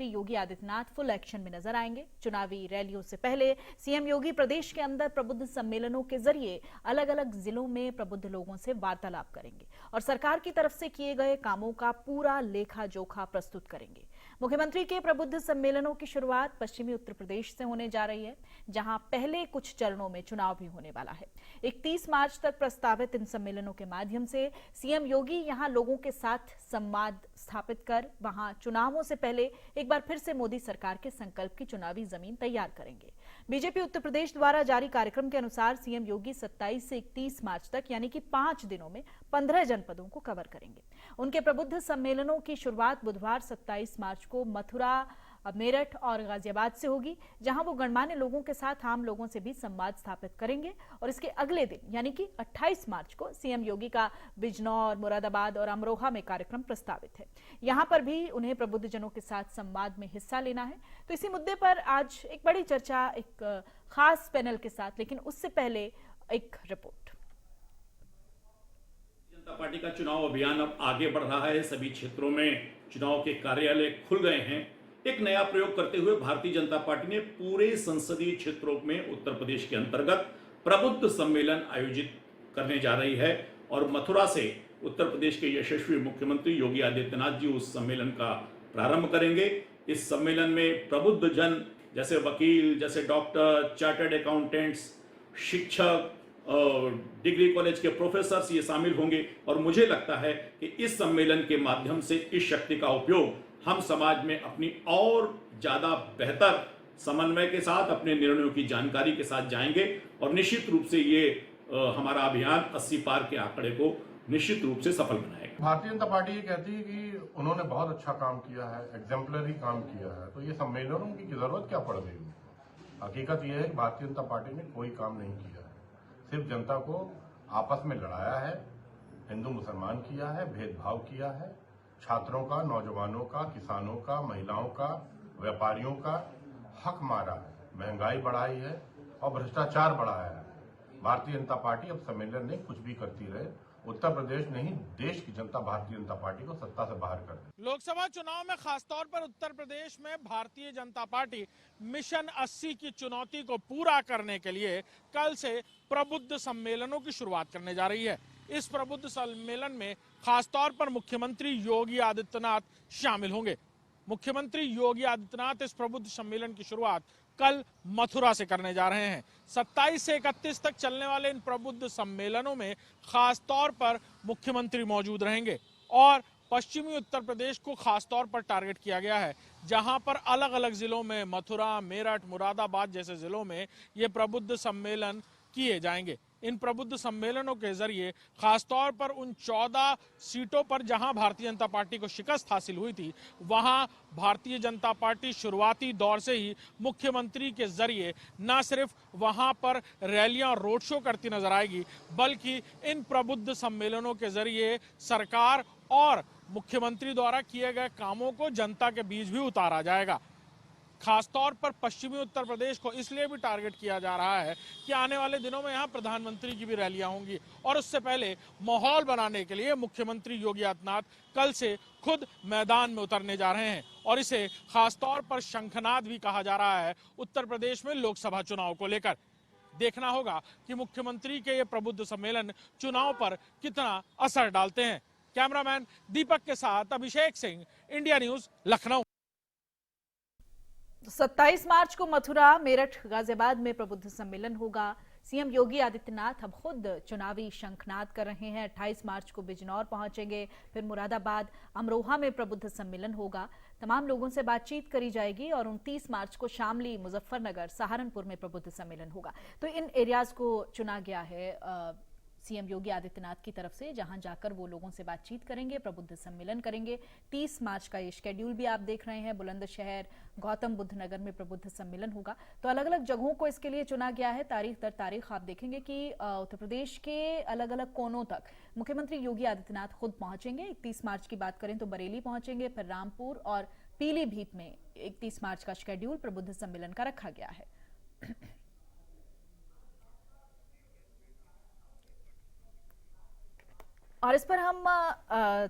मुख्यमंत्री Yogi Adityanath full action में नजर आएंगे। चुनावी रैलियों से पहले सीएम योगी प्रदेश के अंदर प्रबुद्ध सम्मेलनों के जरिए अलग अलग जिलों में प्रबुद्ध लोगों से वार्तालाप करेंगे और सरकार की तरफ से किए गए कामों का पूरा लेखा जोखा प्रस्तुत करेंगे। मुख्यमंत्री के प्रबुद्ध सम्मेलनों की शुरुआत पश्चिमी उत्तर प्रदेश से होने जा रही है, जहां पहले कुछ चरणों में चुनाव भी होने वाला है। 31 मार्च तक प्रस्तावित इन सम्मेलनों के माध्यम से सीएम योगी यहां लोगों के साथ संवाद स्थापित कर वहां चुनावों से पहले एक बार फिर से मोदी सरकार के संकल्प की चुनावी जमीन तैयार करेंगे। बीजेपी उत्तर प्रदेश द्वारा जारी कार्यक्रम के अनुसार सीएम योगी 27 से 31 मार्च तक यानी कि 5 दिनों में 15 जनपदों को कवर करेंगे। उनके प्रबुद्ध सम्मेलनों की शुरुआत बुधवार 27 मार्च को मथुरा, मेरठ और गाजियाबाद से होगी, जहां वो गणमान्य लोगों के साथ आम लोगों से भी संवाद स्थापित करेंगे और इसके अगले दिन यानी कि 28 मार्च को सीएम योगी का बिजनौर, मुरादाबाद और अमरोहा में कार्यक्रम प्रस्तावित है। यहां पर भी उन्हें प्रबुद्धजनों के साथ संवाद में हिस्सा लेना है। तो इसी मुद्दे पर आज एक बड़ी चर्चा एक खास पैनल के साथ, लेकिन उससे पहले एक रिपोर्ट। जनता पार्टी का चुनाव अभियान अब आगे बढ़ रहा है। सभी क्षेत्रों में चुनाव के कार्यालय खुल गए हैं। एक नया प्रयोग करते हुए भारतीय जनता पार्टी ने पूरे संसदीय क्षेत्रों में उत्तर प्रदेश के अंतर्गत प्रबुद्ध सम्मेलन आयोजित करने जा रही है और मथुरा से उत्तर प्रदेश के यशस्वी मुख्यमंत्री योगी आदित्यनाथ जी उस सम्मेलन का प्रारंभ करेंगे। इस सम्मेलन में प्रबुद्ध जन जैसे वकील, जैसे डॉक्टर, चार्टर्ड अकाउंटेंट्स, शिक्षक, डिग्री कॉलेज के प्रोफेसर्स ये शामिल होंगे और मुझे लगता है कि इस सम्मेलन के माध्यम से इस शक्ति का उपयोग हम समाज में अपनी और ज्यादा बेहतर समन्वय के साथ अपने निर्णयों की जानकारी के साथ जाएंगे और निश्चित रूप से ये हमारा अभियान 80 पार के आंकड़े को निश्चित रूप से सफल बनाएगा। भारतीय जनता पार्टी ये कहती है कि उन्होंने बहुत अच्छा काम किया है, एग्जाम्पलरी काम किया है, तो ये सम्मेलनों की जरूरत क्या पड़ गई उनको? हकीकत यह है कि भारतीय जनता पार्टी ने कोई काम नहीं किया है, सिर्फ जनता को आपस में लड़ाया है, हिंदू मुसलमान किया है, भेदभाव किया है, छात्रों का, नौजवानों का, किसानों का, महिलाओं का, व्यापारियों का हक मारा है, महंगाई बढ़ाई है और भ्रष्टाचार बढ़ाया है। भारतीय जनता पार्टी अब सम्मेलन नहीं, कुछ भी करती रहे, उत्तर प्रदेश नहीं देश की जनता भारतीय जनता पार्टी को सत्ता से बाहर कर दे। लोकसभा चुनाव में खासतौर पर उत्तर प्रदेश में भारतीय जनता पार्टी मिशन 80 की चुनौती को पूरा करने के लिए कल से प्रबुद्ध सम्मेलनों की शुरुआत करने जा रही है। इस प्रबुद्ध सम्मेलन में खासतौर पर मुख्यमंत्री योगी आदित्यनाथ शामिल होंगे। मुख्यमंत्री योगी आदित्यनाथ इस प्रबुद्ध सम्मेलन की शुरुआत कल मथुरा से करने जा रहे हैं। 27 से 31 तक चलने वाले इन प्रबुद्ध सम्मेलनों में खासतौर पर मुख्यमंत्री मौजूद रहेंगे और पश्चिमी उत्तर प्रदेश को खासतौर पर टारगेट किया गया है, जहां पर अलग अलग जिलों में मथुरा, मेरठ, मुरादाबाद जैसे जिलों में ये प्रबुद्ध सम्मेलन किए जाएंगे। इन प्रबुद्ध सम्मेलनों के जरिए खासतौर पर उन 14 सीटों पर जहां भारतीय जनता पार्टी को शिकस्त हासिल हुई थी, वहां भारतीय जनता पार्टी शुरुआती दौर से ही मुख्यमंत्री के जरिए न सिर्फ वहां पर रैलियां और रोड शो करती नजर आएगी, बल्कि इन प्रबुद्ध सम्मेलनों के जरिए सरकार और मुख्यमंत्री द्वारा किए गए कामों को जनता के बीच भी उतारा जाएगा। खासतौर पर पश्चिमी उत्तर प्रदेश को इसलिए भी टारगेट किया जा रहा है कि आने वाले दिनों में यहाँ प्रधानमंत्री की भी रैलियां होंगी और उससे पहले माहौल बनाने के लिए मुख्यमंत्री योगी आदित्यनाथ कल से खुद मैदान में उतरने जा रहे हैं और इसे खासतौर पर शंखनाद भी कहा जा रहा है उत्तर प्रदेश में लोकसभा चुनाव को लेकर। देखना होगा कि मुख्यमंत्री के ये प्रबुद्ध सम्मेलन चुनाव पर कितना असर डालते हैं। कैमरामैन दीपक के साथ अभिषेक सिंह, इंडिया न्यूज, लखनऊ। 27 मार्च को मथुरा, मेरठ, गाजियाबाद में प्रबुद्ध सम्मेलन होगा। सीएम योगी आदित्यनाथ अब खुद चुनावी शंखनाद कर रहे हैं। 28 मार्च को बिजनौर पहुंचेंगे, फिर मुरादाबाद, अमरोहा में प्रबुद्ध सम्मेलन होगा। तमाम लोगों से बातचीत करी जाएगी और 29 मार्च को शामली, मुजफ्फरनगर, सहारनपुर में प्रबुद्ध सम्मेलन होगा। तो इन एरियाज को चुना गया है सीएम योगी आदित्यनाथ की तरफ से, जहां जाकर वो लोगों से बातचीत करेंगे, प्रबुद्ध सम्मेलन करेंगे। 30 मार्च का ये शेड्यूल भी आप देख रहे हैं। बुलंदशहर, गौतम बुद्ध नगर में प्रबुद्ध सम्मेलन होगा। तो अलग अलग जगहों को इसके लिए चुना गया है। तारीख दर तारीख आप देखेंगे कि उत्तर प्रदेश के अलग अलग कोनों तक मुख्यमंत्री योगी आदित्यनाथ खुद पहुंचेंगे। 31 मार्च की बात करें तो बरेली पहुंचेंगे, फिर रामपुर और पीलीभीत में 31 मार्च का शेड्यूल प्रबुद्ध सम्मेलन का रखा गया है। और इस पर हम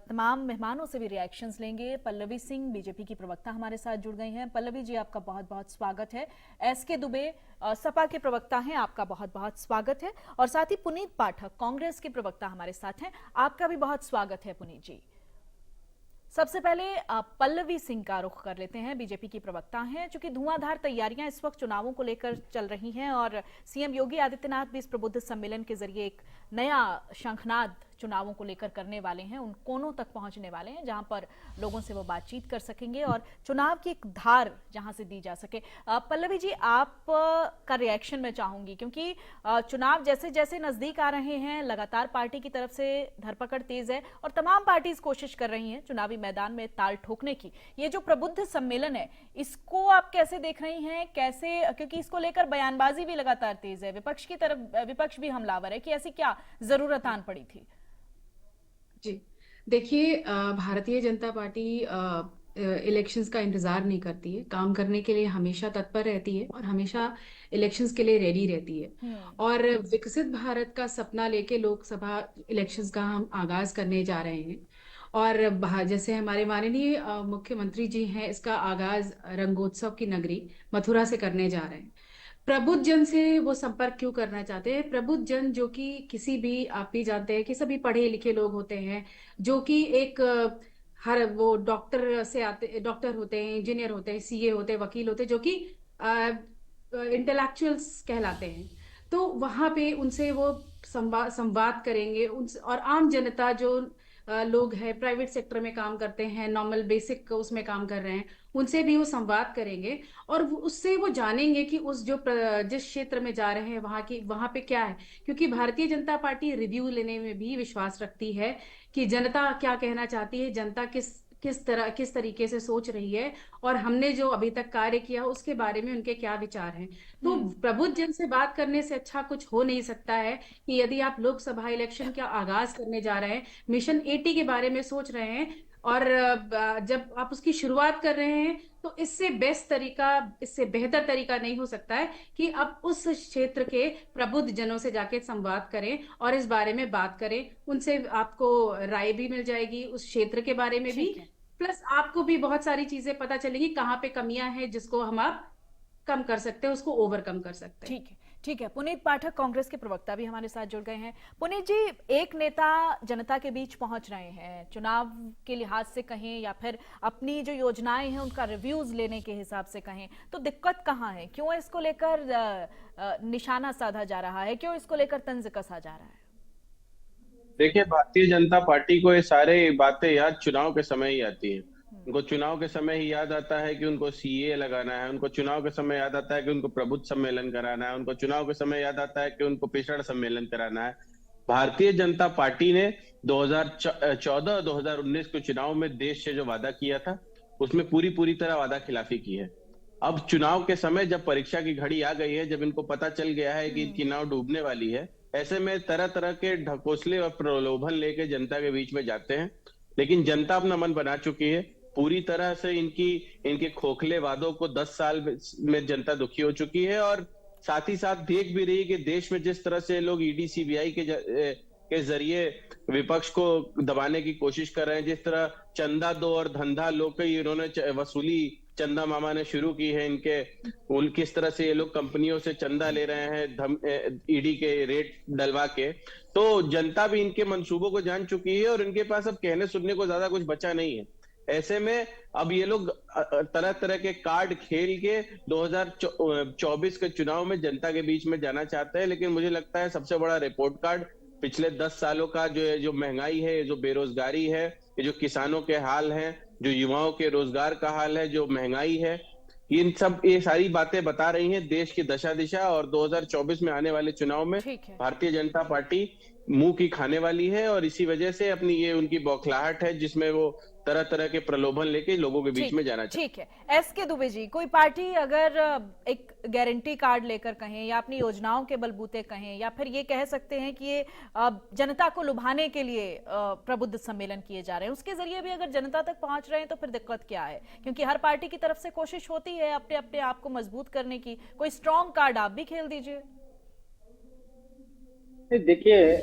तमाम मेहमानों से भी रिएक्शंस लेंगे। पल्लवी सिंह बीजेपी की प्रवक्ता हमारे साथ जुड़ गई हैं। पल्लवी जी, आपका बहुत बहुत स्वागत है। एसके दुबे सपा के प्रवक्ता हैं, आपका बहुत बहुत स्वागत है। और साथ ही पुनीत पाठक कांग्रेस के प्रवक्ता हमारे साथ हैं, आपका भी बहुत स्वागत है पुनीत जी। सबसे पहले पल्लवी सिंह का रुख कर लेते हैं, बीजेपी की प्रवक्ता हैं। चूंकि धुआंधार तैयारियां इस वक्त चुनावों को लेकर चल रही हैं और सीएम योगी आदित्यनाथ भी इस प्रबुद्ध सम्मेलन के जरिए एक नया शंखनाद चुनावों को लेकर करने वाले हैं, उन कोनों तक पहुंचने वाले हैं जहां पर लोगों से वो बातचीत कर सकेंगे और चुनाव की एक धार जहां से दी जा सके। पल्लवी जी, आप का रिएक्शन मैं चाहूंगी, क्योंकि चुनाव जैसे जैसे नजदीक आ रहे हैं लगातार पार्टी की तरफ से धरपकड़ तेज है और तमाम पार्टीज कोशिश कर रही हैं चुनावी मैदान में ताल ठोकने की। ये जो प्रबुद्ध सम्मेलन है, इसको आप कैसे देख रही हैं, कैसे, क्योंकि इसको लेकर बयानबाजी भी लगातार तेज है, विपक्ष की तरफ विपक्ष भी हमलावर है कि ऐसी क्या जरूरत आन पड़ी थी? जी देखिए, भारतीय जनता पार्टी इलेक्शंस का इंतजार नहीं करती है, काम करने के लिए हमेशा तत्पर रहती है और हमेशा इलेक्शंस के लिए रेडी रहती है। और विकसित भारत का सपना लेके लोकसभा इलेक्शंस का हम आगाज करने जा रहे हैं। और जैसे हमारे माननीय मुख्यमंत्री जी हैं, इसका आगाज रंगोत्सव की नगरी मथुरा से करने जा रहे हैं। प्रबुद्ध जन से वो संपर्क क्यों करना चाहते हैं? प्रबुद्ध जन जो कि किसी भी, आप भी जानते हैं कि सभी पढ़े लिखे लोग होते हैं, जो कि एक हर वो डॉक्टर से आते, डॉक्टर होते हैं, इंजीनियर होते हैं, सीए होते हैं, वकील होते हैं, जो कि इंटेलेक्चुअल्स कहलाते हैं। तो वहां पे उनसे वो संवाद करेंगे उनसे। और आम जनता जो लोग हैं, प्राइवेट सेक्टर में काम करते हैं, नॉर्मल बेसिक उसमें काम कर रहे हैं, उनसे भी वो संवाद करेंगे और उससे वो जानेंगे कि उस जिस क्षेत्र में जा रहे हैं वहां पे क्या है। क्योंकि भारतीय जनता पार्टी रिव्यू लेने में भी विश्वास रखती है कि जनता क्या कहना चाहती है, जनता किस तरीके से सोच रही है और हमने जो अभी तक कार्य किया उसके बारे में उनके क्या विचार हैं। तो प्रबुद्ध जन से बात करने से अच्छा कुछ हो नहीं सकता है कि यदि आप लोकसभा इलेक्शन का आगाज करने जा रहे हैं, मिशन 80 के बारे में सोच रहे हैं और जब आप उसकी शुरुआत कर रहे हैं, तो इससे बेहतर तरीका नहीं हो सकता है कि आप उस क्षेत्र के प्रबुद्ध जनों से जाके संवाद करें और इस बारे में बात करें। उनसे आपको राय भी मिल जाएगी उस क्षेत्र के बारे में भी, प्लस आपको भी बहुत सारी चीजें पता चलेगी कहाँ पे कमियां हैं जिसको हम आप कम कर सकते हैं, उसको ओवरकम कर सकते हैं। ठीक है। पुनीत पाठक कांग्रेस के प्रवक्ता भी हमारे साथ जुड़ गए हैं। पुनीत जी, एक नेता जनता के बीच पहुंच रहे हैं, चुनाव के लिहाज से कहें या फिर अपनी जो योजनाएं हैं उनका रिव्यूज लेने के हिसाब से कहें, तो दिक्कत कहाँ है? क्यों इसको लेकर निशाना साधा जा रहा है, क्यों इसको लेकर तंज कसा जा रहा है? देखिए, भारतीय जनता पार्टी को ये सारे बातें याद चुनाव के समय ही आती है। उनको चुनाव के समय ही याद आता है कि उनको सीए लगाना है, उनको चुनाव के समय याद आता है कि उनको प्रबुद्ध सम्मेलन कराना है, उनको चुनाव के समय याद आता है कि उनको पिछड़ा सम्मेलन कराना है। भारतीय जनता पार्टी ने 2014-2019 के चुनाव में देश से जो वादा किया था उसमें पूरी तरह वादा खिलाफी की है। अब चुनाव के समय जब परीक्षा की घड़ी आ गई है, जब इनको पता चल गया है कि इनकी नाव डूबने वाली है, ऐसे में तरह तरह के ढकोसले और प्रलोभन लेके जनता के बीच में जाते हैं। लेकिन जनता अपना मन बना चुकी है, पूरी तरह से इनके खोखले वादों को 10 साल में जनता दुखी हो चुकी है और साथ ही साथ देख भी रही है कि देश में जिस तरह से लोग ईडी सीबीआई के जरिए विपक्ष को दबाने की कोशिश कर रहे हैं, जिस तरह चंदा दो और धंधा लो की इन्होंने वसूली चंदा मामा ने शुरू की है, किस तरह से ये लोग कंपनियों से चंदा ले रहे हैं ईडी के रेट डलवा के, तो जनता भी इनके मंसूबों को जान चुकी है और इनके पास अब कहने सुनने को ज्यादा कुछ बचा नहीं है। ऐसे में अब ये लोग तरह तरह के कार्ड खेल के 2024 के चुनाव में जनता के बीच में जाना चाहते हैं। लेकिन मुझे लगता है सबसे बड़ा रिपोर्ट कार्ड पिछले 10 सालों का जो महंगाई है, जो बेरोजगारी है, ये जो किसानों के हाल हैं, जो युवाओं के रोजगार का हाल है, जो महंगाई है, ये सारी बातें बता रही हैं देश की दशा दिशा। और 2024 में आने वाले चुनाव में भारतीय जनता पार्टी मुंह की खाने वाली है और इसी वजह से अपनी ये उनकी बौखलाहट है जिसमें वो तरह तरह के प्रलोभन लेके लोगों के बीच में जाना चाहिए। ठीक है। एसके दुबे जी, कोई पार्टी अगर एक गारंटी कार्ड लेकर कहें या अपनी योजनाओं के बलबूते कहें या फिर ये कह सकते हैं कि ये जनता को लुभाने के लिए प्रबुद्ध सम्मेलन किए जा रहे हैं, उसके जरिए भी अगर जनता तक पहुंच रहे हैं तो फिर दिक्कत क्या है? क्योंकि हर पार्टी की तरफ से कोशिश होती है अपने आप को मजबूत करने की। कोई स्ट्रॉन्ग कार्ड आप भी खेल दीजिए। देखिए,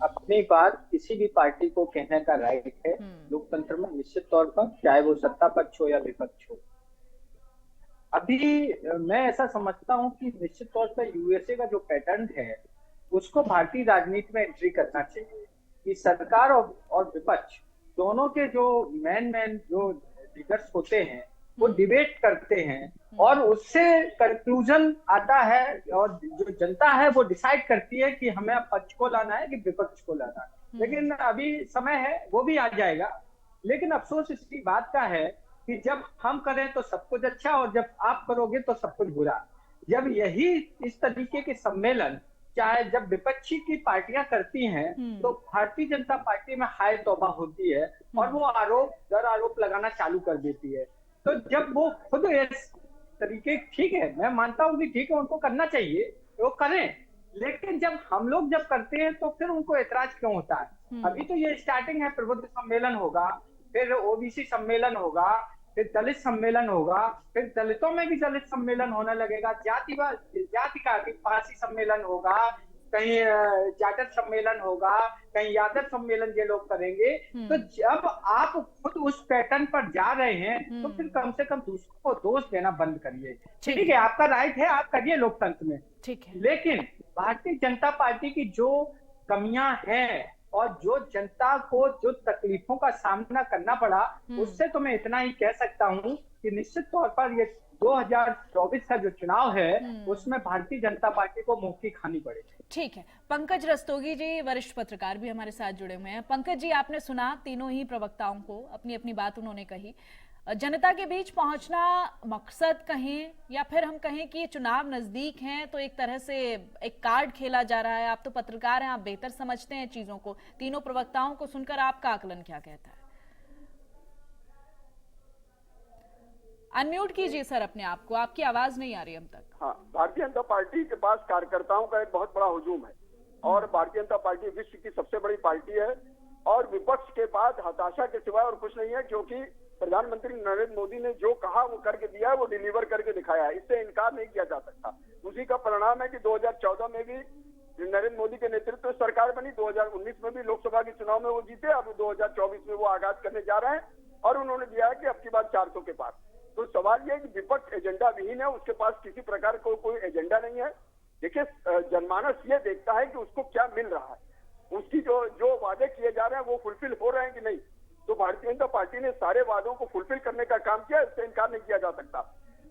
अपनी बात किसी भी पार्टी को कहने का राइट है लोकतंत्र में, निश्चित तौर पर, चाहे वो सत्ता पक्ष हो या विपक्ष हो। अभी मैं ऐसा समझता हूं कि निश्चित तौर पर यूएसए का जो पैटर्न है उसको भारतीय राजनीति में एंट्री करना चाहिए कि सरकार और विपक्ष दोनों के जो मेन जो लीडर्स होते हैं वो डिबेट करते हैं और उससे कंक्लूजन आता है और जो जनता है वो डिसाइड करती है कि हमें पक्ष को लाना है कि विपक्ष को लाना है। लेकिन अभी समय है, वो भी आ जाएगा। लेकिन अफसोस इसकी बात का है कि जब हम करें तो सब कुछ अच्छा और जब आप करोगे तो सब कुछ बुरा। जब यही इस तरीके के सम्मेलन चाहे जब विपक्षी की पार्टियां करती हैं तो भारतीय जनता पार्टी में हाय तौबा होती है और वो आरोप दर आरोप लगाना चालू कर देती है। तो जब वो खुद इस तरीके, ठीक है, मैं मानता हूँ कि ठीक है उनको करना चाहिए, वो करें, लेकिन जब हम लोग जब करते हैं तो फिर उनको ऐतराज क्यों होता है? अभी तो ये स्टार्टिंग है, प्रबुद्ध सम्मेलन होगा, फिर ओबीसी सम्मेलन होगा, फिर दलित सम्मेलन होगा, फिर दलितों में भी दलित सम्मेलन होने लगेगा, जाति का आदिवासी सम्मेलन होगा, कहीं जाटव सम्मेलन होगा, कहीं यादव सम्मेलन ये लोग करेंगे। तो जब आप खुद उस पैटर्न पर जा रहे हैं तो फिर कम से कम दूसरों को दोष देना बंद करिए। ठीक है, आपका राइट है, आप करिए लोकतंत्र में, ठीक है, लेकिन भारतीय जनता पार्टी की जो कमियां हैं और जो जनता को जो तकलीफों का सामना करना पड़ा, उससे तो मैं इतना ही कह सकता हूं कि निश्चित तौर पर ये 2024 का जो चुनाव है उसमें भारतीय जनता पार्टी को मुंह की खानी पड़ेगी। ठीक है, पंकज रस्तोगी जी वरिष्ठ पत्रकार भी हमारे साथ जुड़े हुए हैं। पंकज जी, आपने सुना तीनों ही प्रवक्ताओं को, अपनी अपनी बात उन्होंने कही। जनता के बीच पहुंचना मकसद कहें या फिर हम कहें कि ये चुनाव नजदीक हैं तो एक तरह से एक कार्ड खेला जा रहा है। आप तो पत्रकार हैं, आप बेहतर समझते हैं चीजों को। तीनों प्रवक्ताओं को सुनकर आपका आकलन क्या कहता है? अनम्यूट कीजिए सर अपने आप को, आपकी आवाज नहीं आ रही हम तक। हाँ, भारतीय जनता पार्टी के पास कार्यकर्ताओं का एक बहुत बड़ा हुजूम है और भारतीय जनता पार्टी विश्व की सबसे बड़ी पार्टी है और विपक्ष के पास हताशा के सिवाय और कुछ नहीं है, क्योंकि प्रधानमंत्री नरेंद्र मोदी ने जो कहा वो करके दिया है, वो डिलीवर करके दिखाया है, इससे इनकार नहीं किया जा सकता। उसी का परिणाम है कि 2014 में भी नरेंद्र मोदी के नेतृत्व में सरकार बनी, 2019 में भी लोकसभा के चुनाव में वो जीते, अब 2024 में वो आगाज करने जा रहे हैं और उन्होंने दिया है कि अब की बात 400 के पार। तो सवाल ये है कि विपक्ष एजेंडा विहीन है, उसके पास किसी प्रकार का कोई एजेंडा नहीं है। देखिए, जनमानस ये देखता है कि उसको क्या मिल रहा है, उसकी जो वादे किए जा रहे हैं वो फुलफिल हो रहे हैं कि नहीं। तो भारतीय जनता पार्टी ने सारे वादों को फुलफिल करने का काम किया, इससे इनकार नहीं किया जा सकता।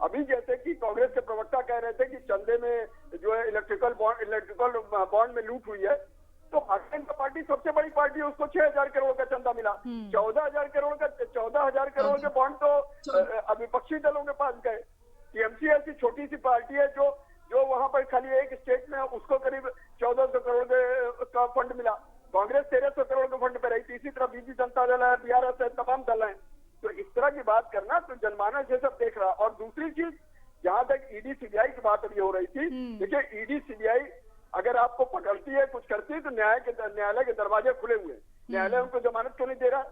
अभी जैसे कि कांग्रेस के प्रवक्ता कह रहे थे कि चंदे में जो है इलेक्ट्रिकल बॉन्ड में लूट हुई है, तो भारतीय जनता पार्टी सबसे बड़ी पार्टी है, उसको 6,000 करोड़ का चंदा मिला। 14,000 करोड़ के बॉन्ड तो विपक्षी दलों के पास गए। टीएमसी ऐसी छोटी सी पार्टी है जो वहां पर खाली एक स्टेट में उसको करीब 1,400 करोड़ का फंड मिला। कांग्रेस 1,300 करोड़ के फंड पे रही थी। इसी तरह बीजेपी जनता दल है, बीआरएस है, तमाम दल हैं। तो इस तरह की बात करना तो जनमानस ये सब देख रहा। और दूसरी चीज, जहां तक ईडी सीबीआई की बात अभी हो रही थी, देखिए ईडी सीबीआई अगर आपको पकड़ती है, कुछ करती है, तो न्यायालय के दरवाजे खुले हुए हैं। न्यायालय उनको जमानत क्यों नहीं दे रहा?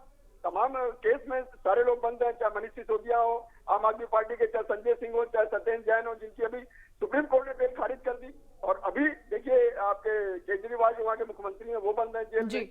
तमाम केस में सारे लोग बंद हैं, चाहे मनीष सिसोदिया हो, आम आदमी पार्टी के, चाहे संजय सिंह हो, चाहे सत्येंद्र जैन हो, जिनकी अभी सुप्रीम कोर्ट ने बेल खारिज कर दी। और अभी देखिए आपके केजरीवाल जो वहाँ के मुख्यमंत्री हैं वो बंद है जेल में।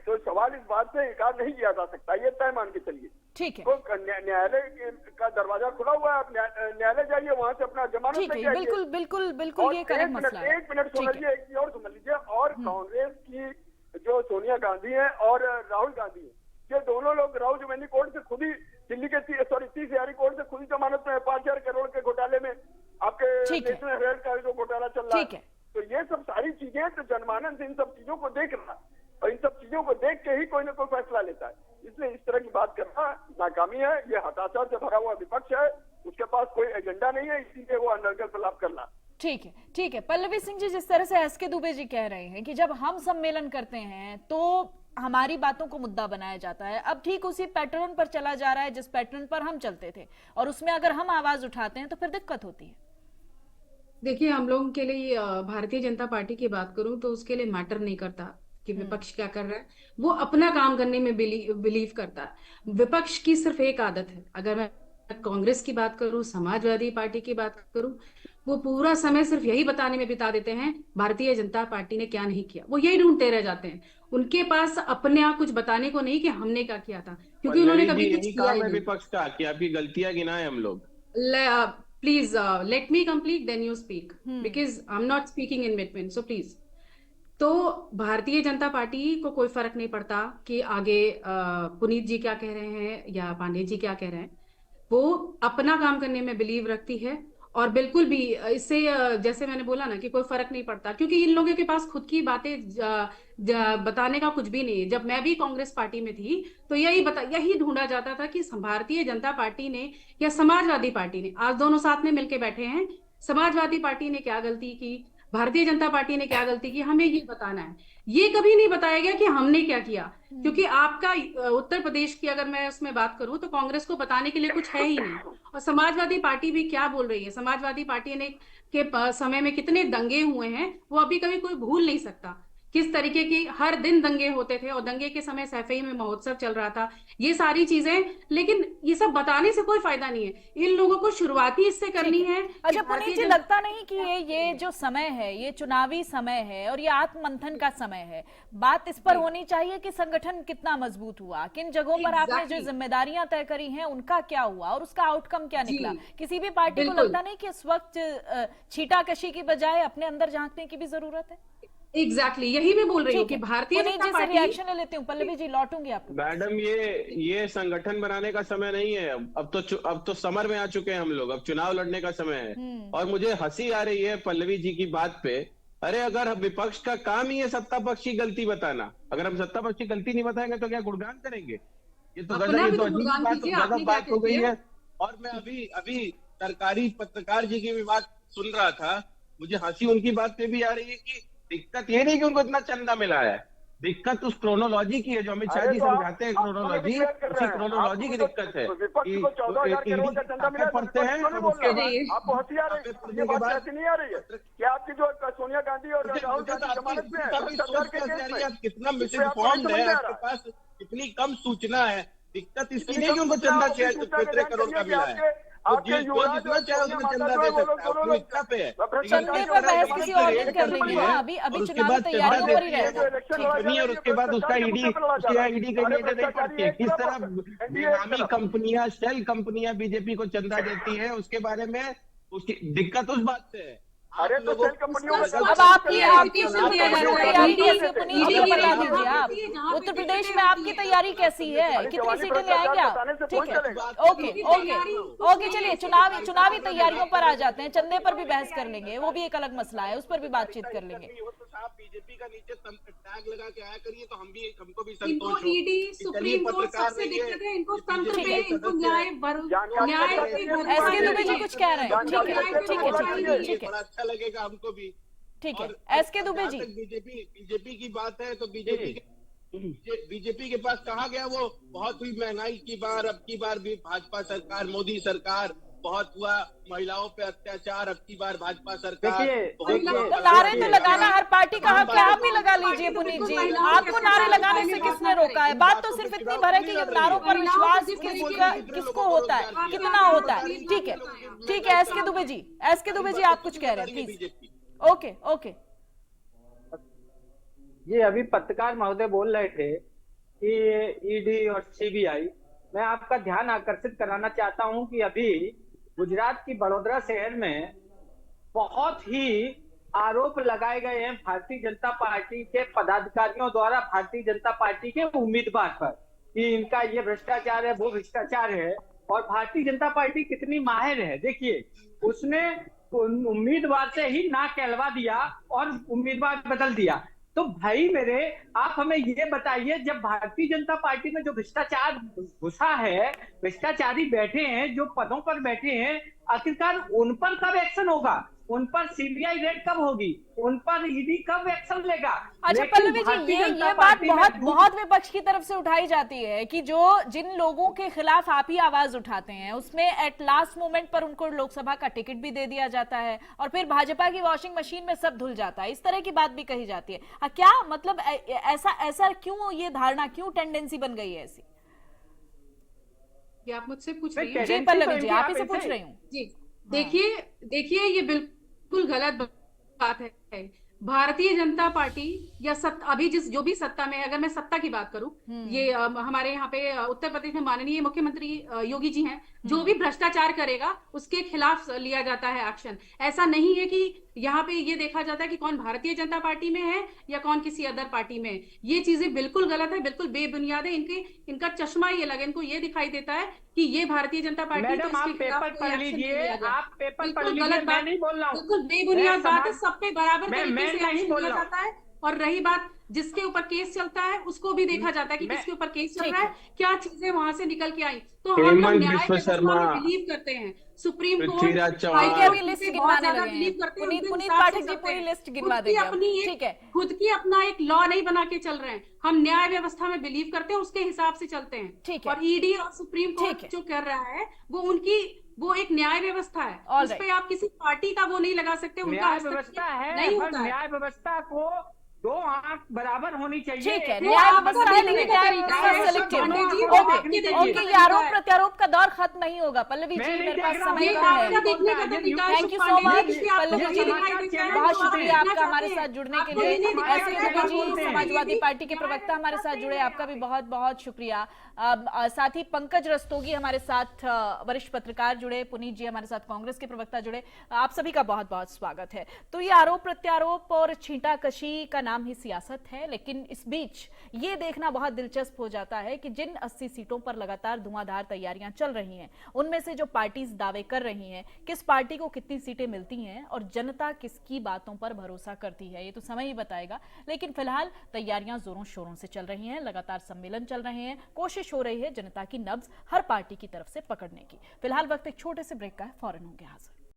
तो सवाल इस बात से इनकार नहीं किया जा सकता, ये तय मान के चलिए। ठीक है, तो न्यायालय का दरवाजा खुला हुआ है, आप न्यायालय जाइए, वहां से अपना जमानत ठीक है, बिल्कुल बिल्कुल बिल्कुल, ये करेक्ट मसला है। एक मिनट सुन लीजिए, एक चीज और समझ लीजिए। और कांग्रेस की जो सोनिया गांधी है और राहुल गांधी है, ये दोनों लोग राहुल जुमेनी कोर्ट से खुद ही दिल्ली के 30 यारी कोर्ट से खुद ही जमानत में है 5,000 करोड़ के घोटाले में, आपके नेशनल हेराल्ड का जो घोटाला चल रहा है। तो ये सब सारी चीजें, तो जनमानस इन सब चीजों को देख रहा और इन सब चीजों को देख के ही कोई ना कोई फैसला लेता है। इसलिए इस तरह की बात करना नाकामी है, ये हताशा से भरा हुआ विपक्ष है, उसके पास कोई एजेंडा नहीं है, इसीलिए वो अनर्गल प्रलाप करना। ठीक है, ठीक है। पल्लवी सिंह जी, जिस तरह से एसके दुबे जी कह रहे हैं कि जब हम सम्मेलन करते हैं तो हमारी बातों को मुद्दा बनाया जाता है, अब ठीक उसी पैटर्न पर चला जा रहा है जिस पैटर्न पर हम चलते थे, और उसमें अगर हम आवाज उठाते हैं तो फिर दिक्कत होती है। देखिए, हम लोगों के लिए भारतीय जनता पार्टी की बात करूं तो उसके लिए मैटर नहीं करता कि विपक्ष क्या कर रहा है, वो अपना काम करने में बिलीव करता है। विपक्ष की सिर्फ एक आदत है, अगर मैं कांग्रेस की बात करूं, समाजवादी पार्टी की बात करूं, वो पूरा समय सिर्फ यही बताने में बिता देते हैं भारतीय जनता पार्टी ने क्या नहीं किया। वो यही ढूंढते रह जाते हैं। उनके पास अपने आप कुछ बताने को नहीं कि हमने क्या किया था, क्योंकि उन्होंने पल्लवी कभी जी, कुछ यही किया काम ही है नहीं। विपक्ष का कि आपकी गलतियां गिनाएं हम लोग। Please let me complete, then you speak, because I am not speaking in between, so please. तो भारतीय जनता पार्टी को कोई फर्क नहीं पड़ता कि आगे पुनीत जी क्या कह रहे हैं या पांडे जी क्या कह रहे हैं। वो अपना काम करने में बिलीव रखती है, और बिल्कुल भी इससे जैसे मैंने बोला ना कि कोई फर्क नहीं पड़ता, क्योंकि इन लोगों के पास खुद की बातें बताने का कुछ भी नहीं है। जब मैं भी कांग्रेस पार्टी में थी तो यही ढूंढा जाता था कि भारतीय जनता पार्टी ने या समाजवादी पार्टी ने, आज दोनों साथ में मिलके बैठे हैं, समाजवादी पार्टी ने क्या गलती की, भारतीय जनता पार्टी ने क्या गलती की, हमें ये बताना है। ये कभी नहीं बताया गया कि हमने क्या किया, क्योंकि आपका उत्तर प्रदेश की अगर मैं उसमें बात करूं तो कांग्रेस को बताने के लिए कुछ है ही नहीं। और समाजवादी पार्टी भी क्या बोल रही है, समाजवादी पार्टी ने के समय में कितने दंगे हुए हैं वो अभी कभी कोई भूल नहीं सकता। किस तरीके की हर दिन दंगे होते थे, और दंगे के समय सैफई में महोत्सव चल रहा था, ये सारी चीजें। लेकिन ये सब बताने से कोई फायदा नहीं है, इन लोगों को शुरुआत ही इससे करनी है। अच्छा पुनीत जी, लगता नहीं कि ये जो समय है, ये चुनावी समय है और ये आत्ममंथन का समय है। बात इस पर होनी चाहिए कि संगठन कितना मजबूत हुआ, किन जगहों पर आपने जो जिम्मेदारियां तय करी हैं उनका क्या हुआ और उसका आउटकम क्या निकला। किसी भी पार्टी को लगता नहीं कि इस वक्त छीटाकशी की बजाय अपने अंदर झांकने की भी जरूरत है। एग्जैक्टली यही मैं बोल रही हूँ कि भारतीय जनता पार्टी से रिएक्शन ले लेती हूँ। पल्लवी जी लौटूंगी आपको। मैडम, ये संगठन बनाने का समय नहीं है। अब तो समर में आ चुके हैं हम लोग, अब चुनाव लड़ने का समय है। और मुझे हंसी आ रही है पल्लवी जी की बात पे। अरे अगर विपक्ष का काम ही है सत्ता पक्ष की गलती बताना, अगर हम सत्ता पक्ष की गलती नहीं बताएंगे तो क्या गुणगान करेंगे? ये तो गजब बात हो गई है। और मैं अभी सरकारी पत्रकार जी की भी बात सुन रहा था, मुझे हंसी उनकी बात पे भी आ रही है कि दिक्कत ये नहीं कि उनको इतना चंदा मिला है, दिक्कत उस क्रोनोलॉजी की है जो अमित शाह जी समझाते हैं। क्रोनोलॉजी, उसी क्रोनोलॉजी की दिक्कत है कि पढ़ते हैं और उसके बाद आपको हंसी आ रही है, ये बात कैसी नहीं आ रही है कि आपकी जो सोनिया गांधी और राहुल गांधी जमानत में है सरकार के केस में, कितना मिसइन्फॉर्म्ड है, आपके पास इतनी कम सूचना है। दिक्कत इसकी नहीं कि उनको चंदा 6 करोड़ का मिला है, जितना चाहे उसमें चंदा दे सकता है, इतना पे है। चंदे पर बहस किसी और दिन कर लेंगे ना, अभी चुनावी तैयारियों पर ही रहेगा। और उसके बाद उसका ईडी का नहीं पड़ती है। किस तरह बेनामी कंपनियां, शेल कंपनियां बीजेपी को चंदा देती है, उसके बारे में उसकी दिक्कत उस बात से है। अरे तो सेल कंपनियों में अब आपकी तैयारी कैसी, पुनीत जी बता दीजिए आप, उत्तर प्रदेश में आपकी तैयारी कैसी है, कितनी सीटें ले आएंगे आप? ठीक है, ओके चलिए चुनावी तैयारियों पर आ जाते हैं। चंदे पर भी बहस कर लेंगे, वो भी एक अलग मसला है, उस पर भी बातचीत कर लेंगे। बीजेपी का नीचे टैग लगा के आया करिए तो हमको भी संतोष हो। ईडी सुप्रीम कोर्ट सबसे दिक्कत है, इनको तंत्र पे, इनको न्याय एसके दुबे जी कुछ कह रहे हैं। ठीक है, अच्छा लगेगा हमको भी। ठीक है, एसके दुबे जी। बीजेपी की बात है तो बीजेपी के पास कहा गया वो बहुत हुई महंगाई की बार, अब की बार भी भाजपा सरकार, मोदी सरकार, बहुत हुआ महिलाओं पे अत्याचार, अब की बार भाजपा सरकार। तो नारे तो लगाना हर पार्टी का हक है, आप भी लगा लीजिए पुनीत जी। आपको नारे लगाने से किसने रोका है? बात तो सिर्फ इतनी भर है कि नारों पर विश्वास किसको होता है, कितना होता है। ठीक है एसके दुबे जी आप कुछ कह रहे हैं प्लीज। ओके ये अभी पत्रकार महोदय बोल रहे थे कि ईडी और सीबीआई, मैं आपका ध्यान आकर्षित कराना चाहता हूं कि अभी गुजरात की बड़ोदरा शहर में बहुत ही आरोप लगाए गए हैं भारतीय जनता पार्टी के पदाधिकारियों द्वारा भारतीय जनता पार्टी के उम्मीदवार पर कि इनका ये भ्रष्टाचार है, वो भ्रष्टाचार है। और भारतीय जनता पार्टी कितनी माहिर है, देखिए उसने उम्मीदवार से ही ना कहलवा दिया और उम्मीदवार बदल दिया। तो भाई मेरे, आप हमें ये बताइए, जब भारतीय जनता पार्टी में जो भ्रष्टाचार घुसा है, भ्रष्टाचारी बैठे हैं, जो पदों पर बैठे हैं, आखिरकार उन पर कब एक्शन होगा? उन पर सीबीआई रेड कब होगी? उन पर ईडी कब एक्शन लेगा? अच्छा पल्लवी जी, ये बात बहुत विपक्ष की तरफ से उठाई जाती है कि जिन लोगों के खिलाफ आप ही आवाज उठाते हैं उसमें एट लास्ट मोमेंट पर उनको लोकसभा का टिकट भी दे दिया जाता है और फिर भाजपा की वॉशिंग मशीन में सब धुल जाता है। इस तरह की बात भी कही जाती है। क्या मतलब ऐसा क्यों, ये धारणा क्यों, टेंडेंसी बन गई है ऐसी? ये आप मुझसे पूछ रही हैं? जी पल्लवी जी, आप ही से पूछ रही हूँ। जी देखिए ये बिल्कुल गलत बात है। भारतीय जनता पार्टी या अभी जो भी सत्ता में है, अगर मैं सत्ता की बात करूं, ये हमारे यहाँ पे उत्तर प्रदेश में माननीय मुख्यमंत्री योगी जी हैं, जो भी भ्रष्टाचार करेगा उसके खिलाफ लिया जाता है एक्शन। ऐसा नहीं है कि यहाँ पे ये देखा जाता है कि कौन भारतीय जनता पार्टी में है या कौन किसी अदर पार्टी में है। ये चीजें बिल्कुल गलत है, बिल्कुल बेबुनियाद है। इनका चश्मा ये लगे, इनको ये दिखाई देता है कि ये भारतीय जनता पार्टी, मैडम आप पेपर पढ़ लीजिए, आप पेपर पढ़ लीजिए, मैं नहीं बोल रहा हूँ, बिल्कुल बेबुनियाद बात है। सब पे बराबर मैं तरीके से नहीं एक्शन बोल लिया रहा जाता है। और रही बात जिसके ऊपर केस चलता है, उसको भी देखा जाता है कि किसके ऊपर केस चल रहा है, क्या चीजें वहां से निकल के आई। तो हम लोग हेमंत न्याय विश्व व्यवस्था शर्मा, में बिलीव करते हैं। Supreme Court, Prithviraj Chauhan, High Court अभी लिस्ट पे गिनवाने बहुत ज्यादा लगे हैं। बिलीव करते हैं। पुनीत उनके हिसाब पाठक से जी चलते पूरी हैं। लिस्ट गिनवा खुद की देंगे अब। अपनी ठीक है। खुद की अपना एक लॉ नहीं बना के चल रहे हैं। हम न्याय व्यवस्था में बिलीव करते हैं, उसके हिसाब से चलते हैं। ठीक है। और ईडी और सुप्रीम कोर्ट जो कर रहा है वो एक न्याय व्यवस्था है। उस पे आप किसी पार्टी का वो नहीं लगा सकते। उनका न्याय हस्तक्षेप व्यवस्था है, नहीं पर होता है। न्याय व्यवस्था को दो आंख बराबर होनी चाहिए। ठीक है, एक न्याय आंख व्यवस्था है, लेकिन न्याय व्यवस्था न्याय सेलेक्टिव दोनों है। आंखों ओके देखनी चाहिए। ओके, ये आरोप प्रत्यारोप का दौर खत्म नहीं होगा। पल्लवी जी, मैं नहीं मेरे पास देख रहा हूँ, समय ये कम आपका है। देखने का तरीका है। Thank you so much Pallavi ji, समाचार बहुत बोलते शुक्रिया हैं। आपका हमारे साथ जुड़ने के लिए। ऐसे योगी जी, बोलते हैं। समाजवादी पार्टी के प्रवक्ता हमारे साथ जुड़े, आपका भी बहुत बहुत शुक्रिया। साथ ही पंकज रस्तोगी हमारे साथ वरिष्ठ पत्रकार जुड़े, पुनीत जी हमारे साथ कांग्रेस के प्रवक्ता जुड़े, आप सभी का बहुत बहुत स्वागत है। तो ये आरोप प्रत्यारोप और छींटाकशी का नाम ही सियासत है, लेकिन इस बीच ये देखना बहुत दिलचस्प हो जाता है कि जिन 80 सीटों पर लगातार धुआंधार तैयारियां चल रही हैं, उनमें से जो पार्टीज दावे कर रही हैं, किस पार्टी को कितनी सीटें मिलती हैं और जनता किसकी बातों पर भरोसा करती है, ये तो समय ही बताएगा। लेकिन फिलहाल तैयारियां जोरों शोरों से चल रही हैं, लगातार सम्मेलन चल रहे हैं, कोशिश हो रही है जनता की नब्ज हर पार्टी की तरफ से पकड़ने की। फिलहाल वक्त एक छोटे से ब्रेक का है, फौरन होंगे हाजिर।